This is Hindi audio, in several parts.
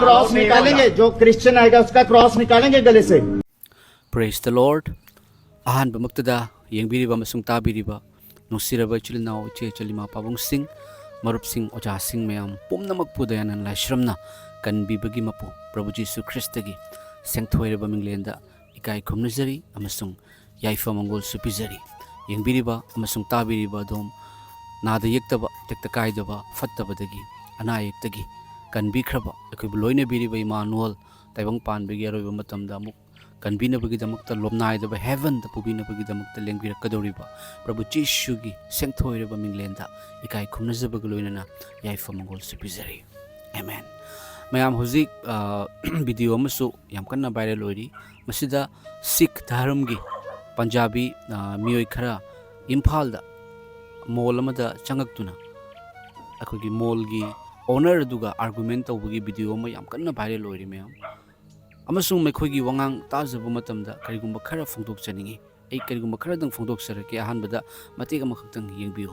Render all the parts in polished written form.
क्रॉस निकालेंगे, जो क्रिश्चियन आएगा उसका क्रॉस निकालेंगे गले से। Praise the Lord. Ahan bamuktada yengbiriba masung tabiriba nusiraba chilna uche chalima pabung sing marup sing oja sing mayam pumnamak pudayanan laishramna kanbibagi mapu Prabhu Jesu Christagi sengthoiraba minglenda ikai khumnajari amasung yaifa mangol supizari yengbiriba amasung tabiriba dom nada yektaba tektakai-daba fattabadagi anayektagi kanbikhraba akoibu loina biriba Emmanuel taibang panbagi aroiba matamda amuk kanbinabagidamukta lomnaidaba heaven da pubinabagidamukta lengbirakadoriba Prabhu Jesu gi sengthoiraba minglenda ikai khumnajabaga loinana yaifa mangol supizari. Amen. Mayam huzik video amasu yam kanna viral oiri masida Sikh dharam gi Punjabi miyoi khara Imphal da mall amada changaktuna akogi mall gi owner aduga argument tawbagi video ama yam kanna viral oiri mayam amasung mekhoigi wangang tajaba matamda karigumba khara phongdokchaningi ei karigumba khara dang phongdoksarake ahanbada matek ama khaktang yengbiyo.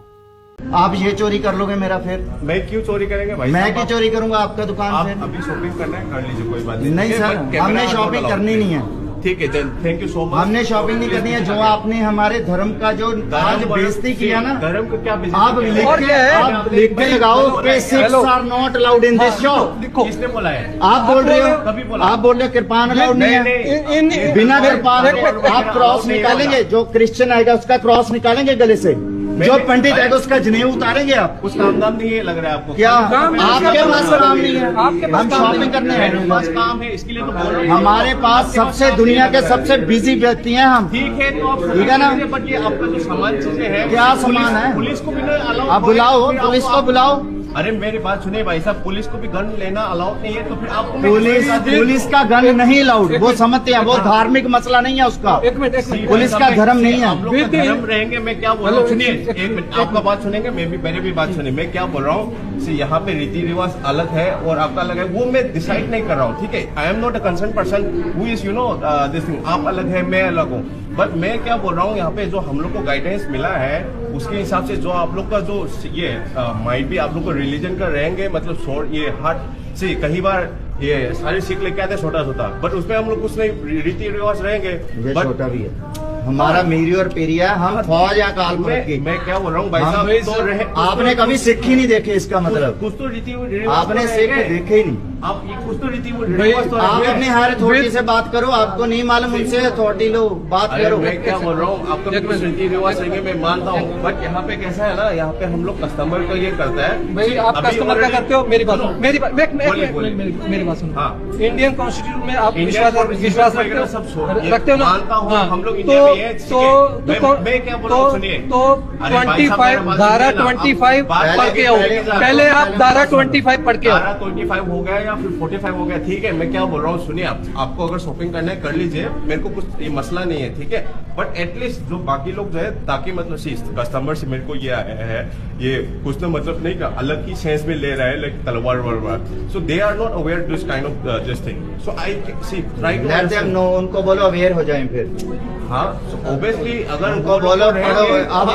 आप ये चोरी कर लोगे मेरा, फिर मैं क्यों चोरी करेंगे भाई? मैं क्यों चोरी करूंगा आपका दुकान से? आप अभी शॉपिंग करना है कर लीजिए, कोई बात नहीं। नहीं सर, हमने शॉपिंग करनी नहीं है। ठीक है, थैंक यू सो मच। हमने शॉपिंग नहीं करनी है। जो आपने हमारे धर्म का जो आज बेइज्जती किया ना, धर्म को क्या आप लिख के लगाओ कि Sikhs are not allowed in this shop. किसने बोला है? आप बोल रहे हो, कभी बोला? आप बोल रहे हो कृपान अलाउड नहीं है। बिना कृपान आप क्रॉस निकालेंगे, जो क्रिश्चियन आएगा उसका क्रॉस निकालेंगे गले से, जो पंडित आएगा उसका जनेऊ उतारेंगे आप। कुछ काम धाम नहीं है लग रहा है आपको? क्या आपके पास काम नहीं है? हम शॉपिंग करने हैं, पास काम है, इसके लिए तो बोल रहे हैं। हमारे पास सबसे दुनिया के सबसे बिजी व्यक्ति हैं हम। ठीक है, तो आप ठीक है ना? बट ये आपका जो सामान चीजें हैं, क्या सामान है? पुलिस को भी अलाउ, आप बुलाओ, पुलिस को बुलाओ। अरे मेरी बात सुनिए भाई साहब, पुलिस को भी गन लेना अलाउड नहीं है, तो फिर आपको पुलिस का गन नहीं अलाउड, वो समझते हैं, वो धार्मिक मसला नहीं है उसका। पुलिस का धर्म नहीं है। हम लोग का धर्म रहेंगे। मैं क्या बोल रहा हूँ, सुनिए एक मिनट, आपका बात सुनेंगे, मेरी भी बात सुनिए। मैं क्या बोल रहा हूँ, यहाँ पे रीति रिवाज अलग है और आपका अलग है, वो मैं डिसाइड नहीं कर रहा हूँ। ठीक है, I am not a concern person who is you know this thing. आप अलग है, मैं अलग हूँ, बट मैं क्या बोल रहा हूँ, यहाँ पे जो हम लोग को गाइडेंस मिला है उसके हिसाब से जो आप लोग का जो ये माइट भी आप लोग को रिलीजन का रहेंगे, मतलब ये हार्ट से कई बार ये सारे सीख लेके आते छोटा छोटा, बट उसमें हम लोग कुछ नहीं रीति रिवाज रहेंगे। बट छोटा भी है हमारा, मेरी और पेरिया, हम फौज या काल मैं क्या बोल रहा हूँ भाई साहब, तो आपने कभी सिख ही नहीं देखे, इसका मतलब कुछ तो रीति आपने सिख देखे ही नहीं। आप ये कुछ तो रीति रिवाज, आप अपने हायर अथॉरिटी से बात करो, आपको नहीं मालूम, उनसे अथॉरिटी लो, बात करो। मैं क्या बोल रहा हूँ, आपका कुछ रीति रिवाज रहेंगे, मैं मानता हूँ, बट यहाँ पे कैसा है ना, यहाँ पे हम लोग कस्टमर को ये करता है भाई, आप कस्टमर क्या करते हो? मेरी बात सुनो, मेरी बात सुनो। हाँ, इंडियन कॉन्स्टिट्यूशन में आप विश्वास रखते हो ना? मानता हूँ, हम लोग इंडिया में हैं। मैं क्या बोल रहा हूँ, सुनिए, तो 25 धारा 25 पढ़ के आओ। पहले आप धारा 25 पढ़ के आओ। धारा 25 हो गया या फिर 45 हो गया, ठीक है। मैं क्या बोल रहा हूँ, सुनिए, आपको अगर शॉपिंग करना है कर लीजिए, मेरे को कुछ ये मसला नहीं है, ठीक है। बट एटलीस्ट जो बाकी लोग जो है, ताकि मतलब कस्टमर से मेरे को ये आया है, ये कुछ तो मतलब नहीं का अलग ही सेंस में ले रहा है, लाइक तलवार वलवार, so they are not aware this kind of this thing, so I see try to let them know, उनको बोलो अवेयर हो जाए फिर। हाँ, ऑब्वियसली अगर उनको बोलो, अब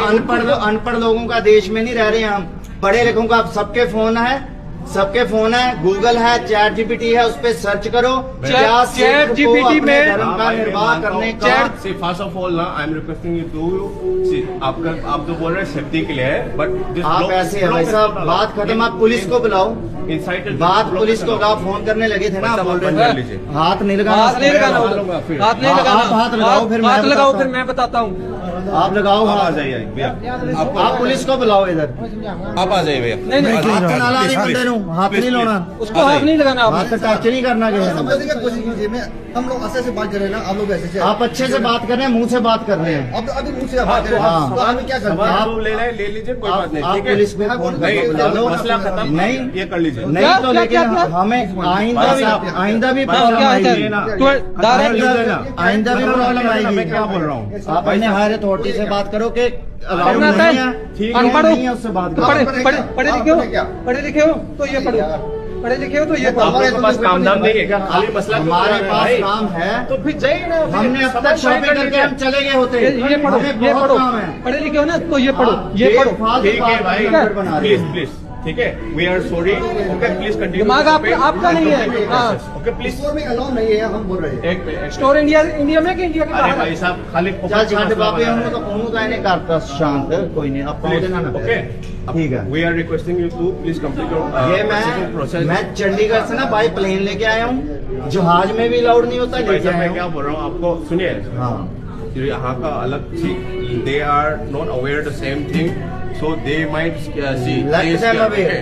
अनपढ़ लोगों का देश में नहीं रह रहे हैं हम, पढ़े लिखों का सबके फोन है, गूगल है, चैट जीपीटी है, उस पर सर्च करो। चैट जीपीटी में धर्म का निर्वाह करने का, फर्स्ट ऑफ ऑल ना, I am requesting you to आप तो बोल रहे हैं सेफ्टी के लिए है, बट आप ऐसे है भाई साहब, बात खत्म, आप पुलिस को बुलाओ। बात पुलिस को आप फोन करने लगे थे ना, आप बोल रहे थे हाथ नहीं लगाना, हाथ नहीं लगाओ, फिर मैं बताता हूँ। आप लगाओ, आ जाइए भैया, आप पुलिस को बुलाओ इधर, आप आ जाइए भैया। हाथ नहीं लाना, उसको हाथ नहीं लगाना, हाथ टच नहीं करना। हम लोग ऐसे बात कर रहे हैं ना, आप लोग ऐसे आप अच्छे से बात कर रहे हैं, मुंह से बात कर रहे हैं। अब अभी मुंह से बात कर रहे हैं, तो आगे क्या करना है? आप ले लीजिए, कोई बात नहीं, ठीक है। पुलिस को फोन नहीं, मसला खत्म, नहीं ये कर लीजिए, नहीं तो लेकिन हमें आइंदा भी प्रॉब्लम आएगी, आइंदा भी प्रॉब्लम आएगी। मैं क्या बोल रहा हूँ, आप अपने हायर अथॉरिटी से बात करो कि अनपढ़ हो, उससे बात करो। पढ़े लिखे हो तो ये पढ़ो, पढ़े लिखे हो तो ये पढ़ो। आपके पास काम धाम नहीं है क्या? खाली मसला हमारे पास काम है, तो फिर जाइए ना, हमने अब तक शॉपिंग करके हम चले गए होते। ये पढ़ो, हमें बहुत काम है। पढ़े लिखे हो ना तो ये पढ़ो, ये पढ़ो। ठीक है भाई, प्लीज ठीक है, we are sorry. Okay, please continue. दिमाग to pay आपका नहीं है। and complete your हाँ। process. Okay, please. स्टोर में अलाउ नहीं है, हम बोल रहे हैं। एक मिनट। स्टोर इंडिया में कि इंडिया के अरे बाहर? भाई साहब खाली चल छाट बाबे ਉਹਨੂੰ ਤਾਂ ਇਹਨੇ ਕਰਤਾ ਸ਼ਾਂਤ ਕੋਈ ਨਹੀਂ ਆਪਾਂ ਉਹਦੇ ਨਾਲ ਨਾ ओके ठीक है। we are requesting you to please complete your ये process. मैं चंडीगढ़ से ना बाई प्लेन लेके आया हूँ, जहाज में भी अलाउड नहीं होता, भाई लेके साहब आया मैं क्या हूँ। बोल रहा हूँ आपको सुनिए, हाँ यहाँ का अलग सी they are not aware the same thing, so they might see let them aware,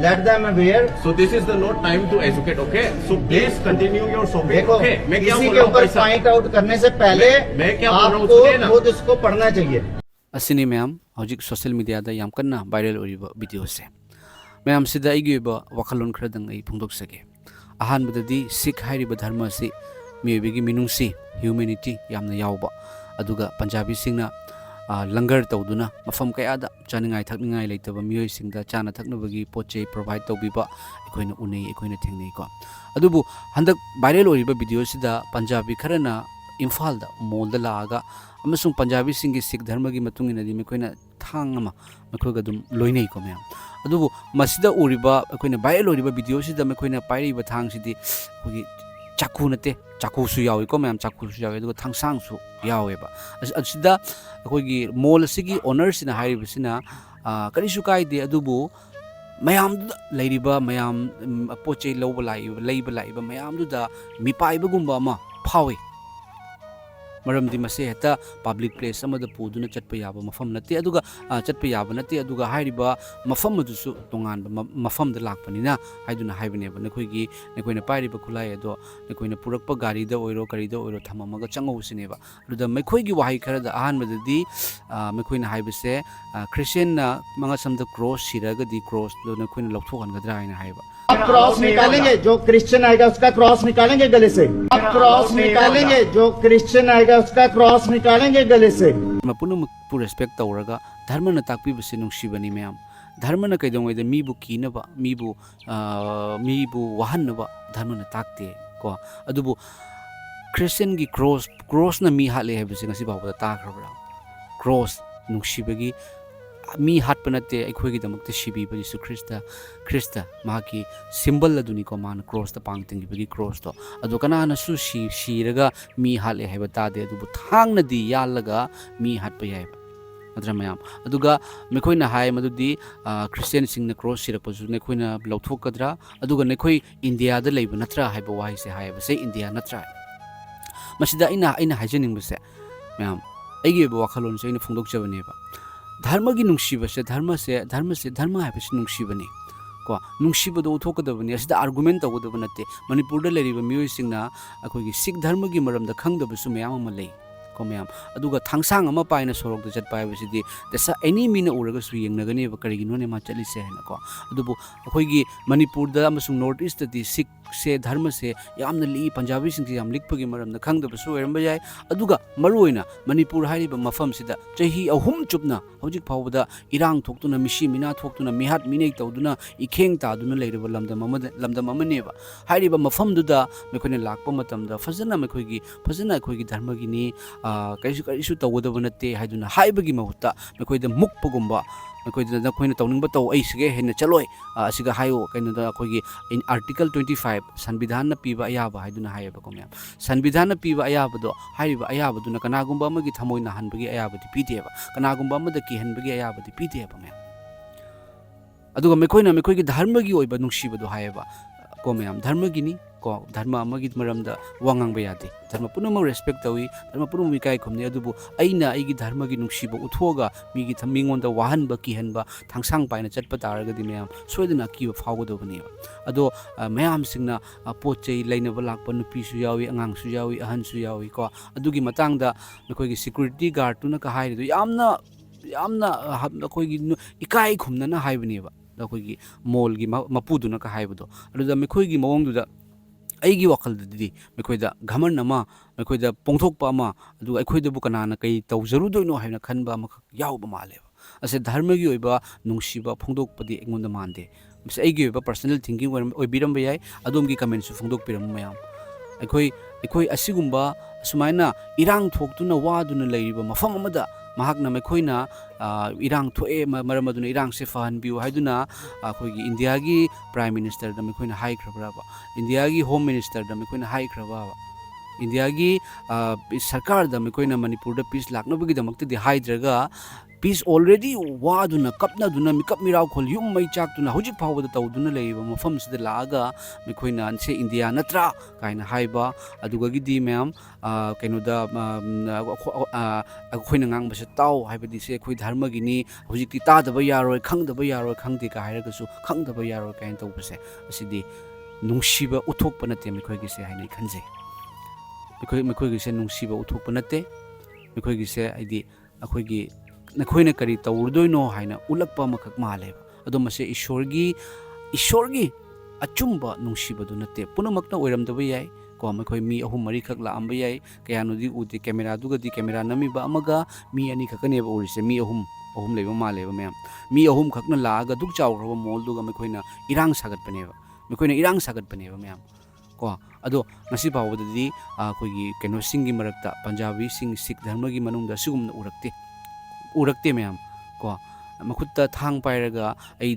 let them aware. So this is the not time to educate, okay? So please continue your shopping, देखो okay? मैं क्या किसी बोल के रहा हूँ ऊपर भाई साहब? पॉइंट आउट करने से पहले मैं क्या बोल रहा हूँ आपको सुनिए ना। खुद इसको पढ़ना चाहिए। asini mayam hojik social media da yam kanna viral oriba video se mayam sida igi ba wakhalon khradang ai phungdok sage ahan badadi sikh hairi ba dharma si miyobi gi minung si humanity yamna yawba aduga punjabi singna langar tawduna mafam kaya da chaningai thakningai leitaba miyoi singda chana thaknabagi poche provide tawbiba ekoina unei ekoina thengnei ko adubu handak viral oriba video sida punjabi kharana imphal da mall da laaga अमसुंग Punjabi सिंगी Sikh धर्म की मतुंग इनदी मेकोइना थांग अमा मेकोइगा दुम लोइनै को मैम अदुबु मसिदा उरिबा अखोइना वायरल ओरिबा वीडियो सिदा मेकोइना पाइरिबा थांग सिदी अखोगी चाकू नते चाकू सु यावे को मैम चाकू सु यावे दुगा थांगसांग सु यावेबा असिदा अखोगी मॉल सिगी ओनर सिना हाइरिबसिना करिसु काइदे अदुबु मयाम लेरिबा मयाम पोचे लौबा लाइबा मयाम दुदा मिपाइबगुंबा अमा फावे मरमदी मसे हेता पब्लिक प्लेस अमदा पुदुना चटपा याबा मफम नते अदुगा चटपा याबा नते अदुगा हाइरिबा मफम मदुसु तोंगान मफम द लाकपनिना हाइदुना हाइबनेबा नखोइगी नखोइना पाइरिबा खुलाय अदो नखोइना पुरकपा गाड़ी द ओइरो थममगा चंगौसिनेबा अदुदा मैखोइगी वाहै खरदा अहानबददी मैखोइना हाइबसे क्रिश्चियन ना मंगासम द क्रॉस सिरगदी क्रॉस दो नखोइना लौथोखनगदरा हाइना हाइबा आप क्रॉस निकालेंगे, जो क्रिश्चियन आएगा उसका क्रॉस निकालेंगे गले से। आप क्रॉस निकालेंगे, जो क्रिश्चियन आएगा उसका क्रॉस निकालेंगे गले से। मपुनमपु रेस्पेक्ट तौरगा धर्मना ताकपिबसे नुंसिबनी मैम धर्मना कैदोंगैदा मीबु कीनबा मीबु वाहनबा धर्मना ताकते को अदुबु क्रिश्चियन की क्रॉस ना मी हाले हैबसे ngasi बाबदा ताखरबरा क्रॉस नुंसिबगी मी हाटप नते अखोगी दमकते सिबीबा यीशु ख्रिस्ता माकी सिंबल अदुनी को मान क्रॉस द पांगतिंगिबगी क्रॉस तो अदु कनाना सु सिरगा मी हाले हैबा तादे अदुबु थांगनदी यालगा मी हाटप याय अदरा मयाम अदुगा मेखोइना हाय मदुदी क्रिश्चियन सिंगना क्रॉस सिरपजु नेखोइना लौथोकद्रा अदुगा नेखोइ इंडिया द लेबा नत्रा हायबा वाहि से हायबा से इंडिया नत्रा मसिदा इना हाइजनिंगबसे मयाम आइगे वाखलोन से इन फोंदोकजबनेबा धर्म की नुंसीबसे धर्म हाइबसे नुंसीबने को नुंसीबदो उथोकदबने असिदा आर्गुमेंट तौगदब नते मणिपुर द लेरिबा मियोइ सिंगना अखोगी सिख धर्म की मरमदा खंगदबसु मयाम अमा लei को मयाम अदुगा थांगसांग अमा पाइना सोरोक द चटपा हाइबसिदी दसा एनी मीना उरगसु येंगनगने करिगिनोने मा चलिसे हैना को अदुबु अखोगी मणिपुर द अमसु नॉर्थ ईस्ट दी सिख से धर्म से यामना ली पंजाबी सिंग याम लिखपगी मरमदा खंगदबसु ओरम जाय अदुगा मरुइना मणिपुर हाइरिबा मफम सिदा चही अहुम चुपना हौजिक फावदा इरांग थोक्तुना मिसी मिना थोक्तुना मिहात मिनै तौदुना इखेंग तादुना लेरिबा लमदम अमनेबा हाइरिबा मफम दुदा मेखोने लाकपा मतमदा फजना अखोगी धर्म गिनी करिसु तौगदब नते हाइदुना हाइबगी महुत्ता मेखोइदा मुक्पगुंबा मेखोइदा नखोइना तौनिंगबा तौ ऐसिगे हेन चलोय असिगा हायो कैनोदा अखोगी इन आर्टिकल 25 संविधान पीबा अयाबा हाइदुना हायबा को मैम संविधान पीबा अयाबदो हाइबा अयाबदुना कनागुंबा अमगी थमोइना हनबगी अयाबदि पीदेबा कनागुंबा अमदा किहनबगी अयाबदि पीदेबा मैम अदुगा मेखोइगी धर्मगी ओइबा नुंसीबदो हायबा को मैम धर्मगिनी को धर्म अमगी मरमदा वांगांबा यादे धर्म पुनम रेस्पेक्ट तवी धर्म पुनम मिकाई खुमने अदुबु अइना अइगी धर्मगी नुंसीबा उथोगा मिगी थमिंगोंदा वाहनबा किहनबा थांगसांग पाइना चटपा तारगदि मैम सोयदना किबा फावगदबने अदो मैम सिंगना पोचै लैनबा लाकपा नुपीसु यावी अंगांगसु यावी अहनसु यावी को अदुगी मतंगदा नखोगी सिक्युरिटी गार्ड तुना का हाइदो यामना नखोगी इकाई खुमना हाइबनेबा नखोगी मॉल की मपुदुना का हाइबदो अदुदा मेखोगी मवंगदुदा अगी वखलदी मेखोइदा घमन अमा मेखोइदा पोंथोकपा अमा अदुगा अखोइदबु कनाना कई तौजरुदोइनो हाइना खनबा अमा यावबा मालेबा असे धर्मगी ओइबा नुंसीबा फोंदोकपदि एंगोंदा मानदे मसे अगी ओइबा पर्सनल थिंकिंग ओइबिरमबा याय अदोमगी comments फोंदोकपिरम मयाम अखोइ असिगुंबा सुमाइना इरांग थोक्तुना वादुना लेरिबा मफम अमदा mahakna mekhoina irang thoe maram aduna irang se fahan biu haiduna akhoigi India gi prime minister da mekhoina hai khrabra ba India gi home minister da mekhoina hai khraba ba India gi sarkar da mekhoina Manipur da peace lakna bagi damakte di haidraga peace already waduna kapna duna mikap mirau khol yum mai chak tuna hojik phaw da tawduna leiba mafam sida laaga mekhoina se India natra kaina haiba aduga gi di ma'am kaino da akhoina ngang base taw haibadi se khoi dharma gi ni hojik ti ta da ba yaroi khang da ba yaroi khang di ka hairaga su khang da ba yaroi kain taw base asidi nungsiba uthok pa nate mekhoi gi se hainai khanje mekhoi gi se nungsiba uthok pa nate mekhoi gi se aidi akhoi gi नखोइना करी तौरदोइनो हाइना उलक्पा मखक मालेबा अदो मसे ईश्वरगी अचुम्बा नुंसिबदु नते पुनमकना ओइरमदबा याय को मखोइ मी अहुम मरी खक लांबा याय कयानुदी उदि कैमरा दुगदी कैमरा नमीबा अमगा मी अनि खकनेबा उरिसे मी अहुम लेबा मालेबा मैम मी अहुम खकना लागा दुक चावरबा मोल दुगा मखोइना इरांग सागतपनेबा मखोइना इरांग सागतपनेबा मैम को अदो ngasi pawdadi akhoi keno singi marakta punjabi sing sikh dharma gi manungda sigumna urakte ma'am को मखुत्ता थांग पायरगा आई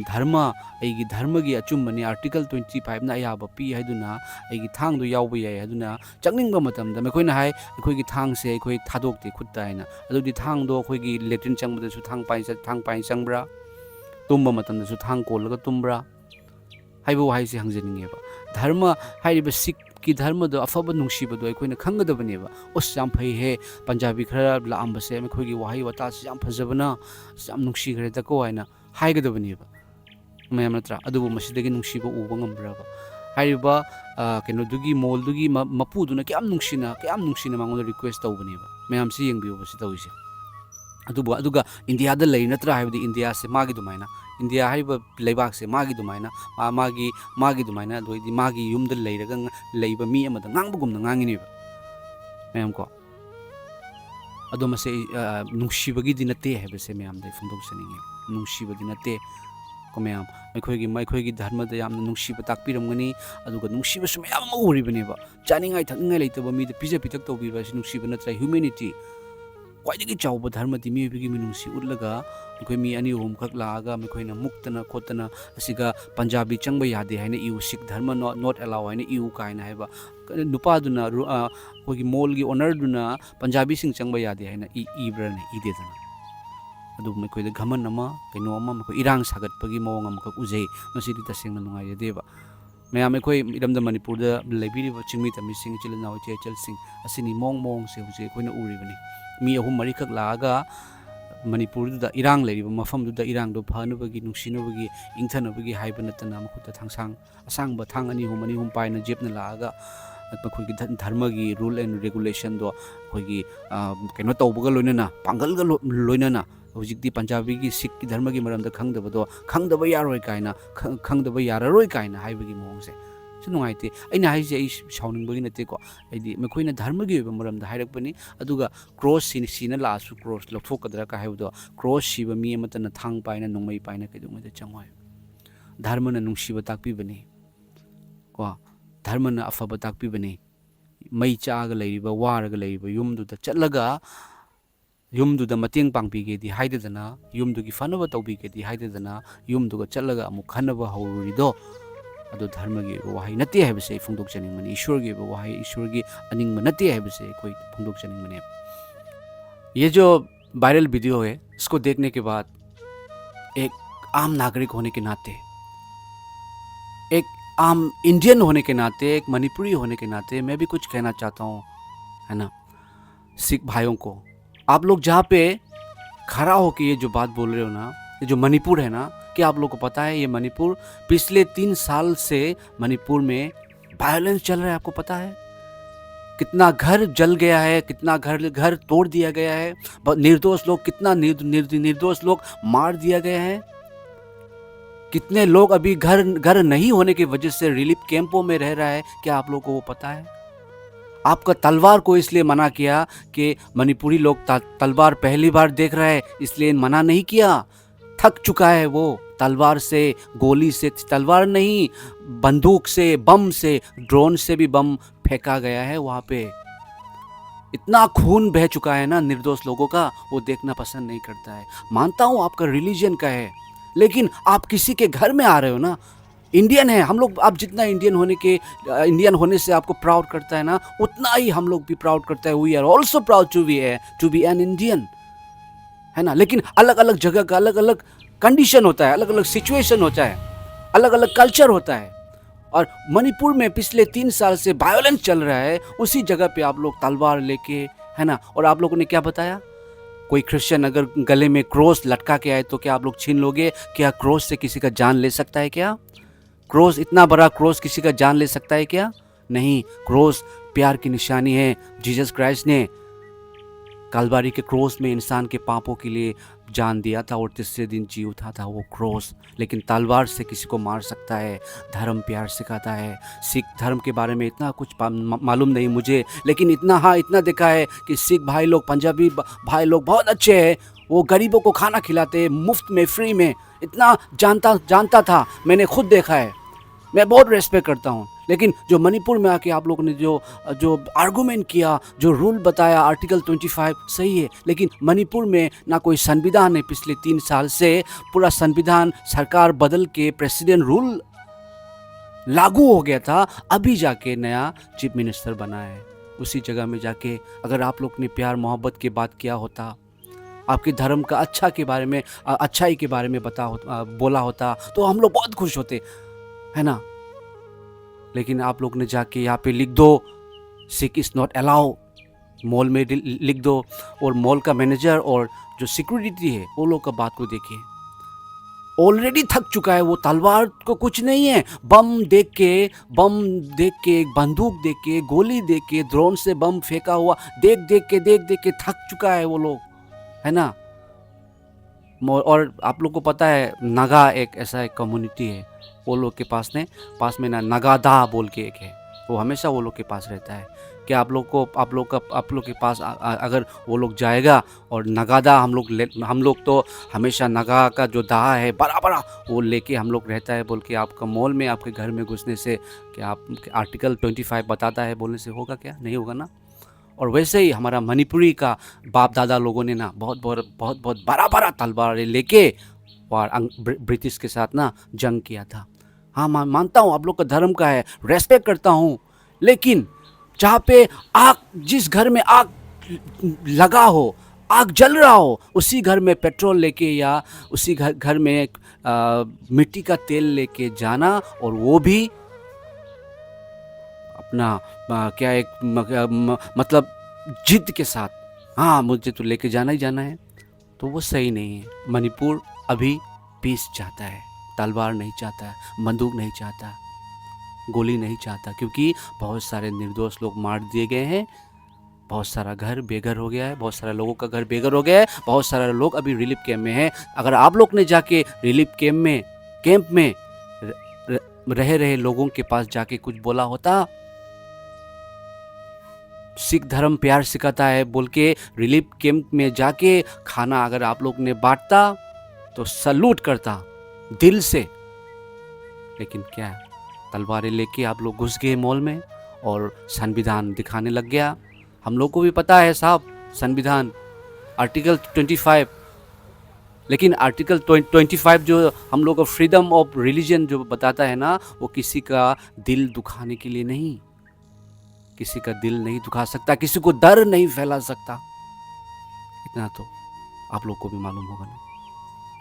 धर्म की अचुम्बनी आर्टिकल 25 ना याब पी हैदुना आई थांग दो याव याय हैदुना चंगनिंग मतमदा मखोइना हाय अखोइगी थांग से अखोइ थादोकते खुत्ता हैना अदुदि थांग दो अखोइगी लेट्रिन चंगबदसु थांग पाइ चंगब्रा तुम्बा मतमदसु थांग कोलगा तुम्ब्रा हाइबो हाइसे हंजनिंगेबा धर्म हाइरिबा सिख की धर्म दो अफब नुंसीबदो अखोइना खंगदबनेबा ओस याम फै हे पंजाबी खरा लांबसे अखोइगी वाही वता याम फजबना याम नुंसी खरे तको हाइना हाइगदबनेबा मैम नत्रा अदुबो मसिदगी नुंसीबो उबा ngambराबा हाइरिबा केनोदुगी मोलदुगी मपुदुना क्याम नुंसीना मांगोन रिक्वेस्ट तौबनेबा मैम से यंगबियोबसि तौइसे अदुगा इंडिया दा लई नत्रा हाइबदि इंडिया से मागी दुमाइना इंडिया हाइबा लेबाक से मागी दुमाइना मागी दुमाइना दोइदि मागी युमदा लैरगा लैबा मी अमदा ngangbugumna ngangineबा मैम को अदो मसे नुंसीबगी दि नते हाइबसे मैम दai फंदोक्सनिंगे नुंसीबदि नते को मैम मैखोइगी धर्म दा यामना नुंसीबा ताकपिरमगनी अदुगा नुंसीबा सुमयाम उरिबनेबा चानिंगाइ थकनिंगाइ लेतबा मी द पिजा पितक तौबिबा नुंसीबा नत्रा ह्यूमैनिटी क्वाइदगी चाउब धर्म दी मीबगी मिनुंसी उल्लगा मखोइ मी अनि होम खक लागा मखोइना मुक्तना खोतना असिगा पंजाबी चंगबा यादे हाइना इउ सिख धर्म नॉट अलाउ हाइना इउ काइना हाइबा नुपादुना कोगी मोल गी ओनर दुना पंजाबी सिंग चंगबा यादे हाइना इब्रने इदेदना अदु मखोइ घमन अमा कइनो अमा मखोइ इरांग सागतपगी मोंग अमखक उजै मसिदि तसेंगना नुंगाय देबा मैम अखोइ इरमदा मणिपुर दा लेबिरिबा चिंगमी तमी सिंग चिलनाव चेचल सिंग असिनी मोंग से हुजे अखोइना उरिबनी मी अहुम मरी खक लागा मणिपुर दा इरांग लेरिबा मफम दुदा इरांग दो फानुबगी नुंसिनुबगी इंथनबगी हाइबा नतना मखुता थांसांग असांगबा थांग अनि हुम पाइना जेपना लागा मखोइगी धर्म की रूल एंड रेगुलेशन दो अखोइगी कइनो तौबगा लोइनना पांगलगा लोइनना हौजिकदी पंजाबी की सिख की धर्म की मरमदा खंगदबदो खंगदबा यारोय काइना खंगदबा याररोय काइना हाइबगी मोंगसे नुंगाइते अइना हाइसे आई साउनिंगबगी नतेको आइदि मखोइना धर्म की मरमदा हाइरकपनी अदुगा क्रॉस सीना लासु क्रॉस लौथोकदरा का हाइबदो क्रॉस सिबा मी अमतना थांग पाइना नोंमै पाइना कइदुमदा चंगोय धर्मना नुंसिबा ताकपिबनी को धर्मना अफबा ताकपिबनी मै चागा लैरिबा वारगा लैरिबा युमदुदा चटलगा युमदुदा मतेंग पांगपिगेदि हाइददना युमदुगी फनबा तौबिगेदि हाइददना युमदुगा चटलगा अमु खनबा हौरिदो अदो धर्म की वहाई नते है फोंदोक चनिंगमनी ईश्वर की वहाई ईश्वर की अनिंग नते है कोई फोंदोक चनिंगमनी ये जो वायरल वीडियो है इसको देखने के बाद एक आम नागरिक होने के नाते एक आम इंडियन होने के नाते एक मणिपुरी होने के नाते मैं भी कुछ कहना चाहता हूँ है ना सिख भाइयों को आप लोग जहाँ पे खड़ा होकर ये जो बात बोल रहे हो ना ये जो मणिपुर है ना क्या आप लोग को पता है ये मणिपुर पिछले 3 साल से मणिपुर में वायलेंस चल रहा है आपको पता है कितना घर जल गया है कितना घर तोड़ दिया गया है निर्दोष लोग कितना निर्दोष लोग मार दिया गया है कितने लोग अभी घर नहीं होने की वजह से रिलीफ कैंपों में रह रहा है क्या आप लोग को वो पता है आपका तलवार को इसलिए मना किया कि मणिपुरी लोग तलवार पहली बार देख रहा है इसलिए मना नहीं किया थक चुका है वो तलवार से गोली से तलवार नहीं बंदूक से बम से ड्रोन से भी बम फेंका गया है वहाँ पे इतना खून बह चुका है ना निर्दोष लोगों का, वो देखना पसंद नहीं करता है। मानता हूँ आपका रिलीजन का है, लेकिन आप किसी के घर में आ रहे हो ना। इंडियन है हम लोग, आप जितना इंडियन होने से आपको प्राउड करता है ना, उतना ही हम लोग भी प्राउड करता है। We are also proud to be an Indian, है ना। लेकिन अलग अलग जगह का अलग अलग कंडीशन होता है, अलग अलग सिचुएशन होता है, अलग अलग कल्चर होता है। और मणिपुर में पिछले 3 साल से वायलेंस चल रहा है, उसी जगह पे आप लोग तलवार लेके, है ना। और आप लोगों ने क्या बताया, कोई क्रिश्चियन अगर गले में क्रॉस लटका के आए तो क्या आप लोग छीन लोगे? क्या क्रॉस से किसी का जान ले सकता है क्या? क्रॉस, इतना बड़ा क्रॉस किसी का जान ले सकता है क्या? नहीं। क्रॉस प्यार की निशानी है। जीसस क्राइस्ट ने कलवारी के क्रॉस में इंसान के पापों के लिए जान दिया था और तीसरे दिन जी उठा था वो क्रॉस। लेकिन तलवार से किसी को मार सकता है? धर्म प्यार सिखाता है। सिख धर्म के बारे में इतना कुछ मालूम नहीं मुझे, लेकिन इतना देखा है कि सिख भाई लोग, पंजाबी भाई लोग बहुत अच्छे हैं। वो गरीबों को खाना खिलाते हैं मुफ्त में, फ्री में। इतना जानता था, मैंने खुद देखा है। मैं बहुत रेस्पेक्ट करता हूँ। लेकिन जो मणिपुर में आके आप लोगों ने जो आर्गूमेंट किया, जो रूल बताया आर्टिकल 25 सही है, लेकिन मणिपुर में ना कोई संविधान है। पिछले 3 साल से पूरा संविधान सरकार बदल के प्रेसिडेंट रूल लागू हो गया था, अभी जाके नया चीफ मिनिस्टर बना है। उसी जगह में जाके अगर आप लोग ने प्यार मोहब्बत की बात किया होता, आपके धर्म का अच्छाई के बारे में बोला होता, तो हम लोग बहुत खुश होते, है ना। लेकिन आप लोग ने जाके यहाँ पे लिख दो Sikh is not allow, mall में लिख दो। और मॉल का मैनेजर और जो सिक्योरिटी है वो लोग का बात को देखिए, ऑलरेडी थक चुका है। वो तलवार को कुछ नहीं है, बम देख के बंदूक देख के, गोली देख के, ड्रोन से बम फेंका हुआ देख के थक चुका है वो लोग, है ना। और आप लोग को पता है नागा एक ऐसा एक कम्युनिटी है, वो लोग के पास में ना नगादा बोल के एक है, वो हमेशा वो लोग के पास रहता है। क्या आप लोग के पास अगर वो लोग जाएगा और नगादा हम लोग तो हमेशा नगा का जो दाहा है बड़ा वो लेके हम लोग रहता है बोल के आपका मॉल में आपके घर में घुसने से क्या आप आर्टिकल 25 बताता है बोलने से होगा क्या? नहीं होगा ना। और वैसे ही हमारा मणिपुरी का बाप दादा लोगों ने ना बहुत बड़ा तलवार लेके और ब्रिटिश के साथ ना जंग किया था। हाँ, मानता हूँ आप लोग का धर्म का है, रेस्पेक्ट करता हूँ। लेकिन जहाँ पे जिस घर में आग लगा हो, आग जल रहा हो, उसी घर में पेट्रोल लेके या उसी घर में मिट्टी का तेल लेके जाना, और वो भी अपना मतलब जिद के साथ, हाँ मुझे तो लेके जाना ही जाना है, तो वो सही नहीं है। मणिपुर अभी पीस चाहता है, तलवार नहीं चाहता, बंदूक नहीं चाहता, गोली नहीं चाहता, क्योंकि बहुत सारे निर्दोष लोग मार दिए गए हैं, बहुत सारा घर बेघर हो गया है, बहुत सारे लोगों का घर बेघर हो गया है, बहुत सारे लोग अभी रिलीफ कैंप में हैं। अगर आप लोग ने जाके रिलीफ कैंप में रहे लोगों के पास जाके कुछ बोला होता, सिख धर्म प्यार सिखाता है बोल के रिलीफ कैंप में जाके खाना अगर आप लोग ने बांटता तो सल्यूट करता दिल से। लेकिन क्या, तलवारें लेके आप लोग घुस गए मॉल में और संविधान दिखाने लग गया। हम लोग को भी पता है साहब संविधान आर्टिकल 25, लेकिन आर्टिकल 25 जो हम लोग को फ्रीडम ऑफ रिलीजन जो बताता है ना, वो किसी का दिल दुखाने के लिए नहीं, किसी का दिल नहीं दुखा सकता, किसी को डर नहीं फैला सकता। इतना तो आप लोग को भी मालूम होगा ना।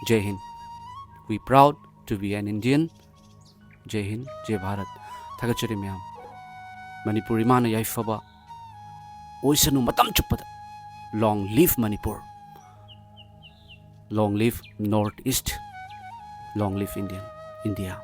जय Hind. We proud to be an Indian. जय हिंद, जय भारत। थागतचरी मैम मणिपुर इमान याइफबा ओइसनु मतम चुप्पद long live Manipur, long live north east, long live India.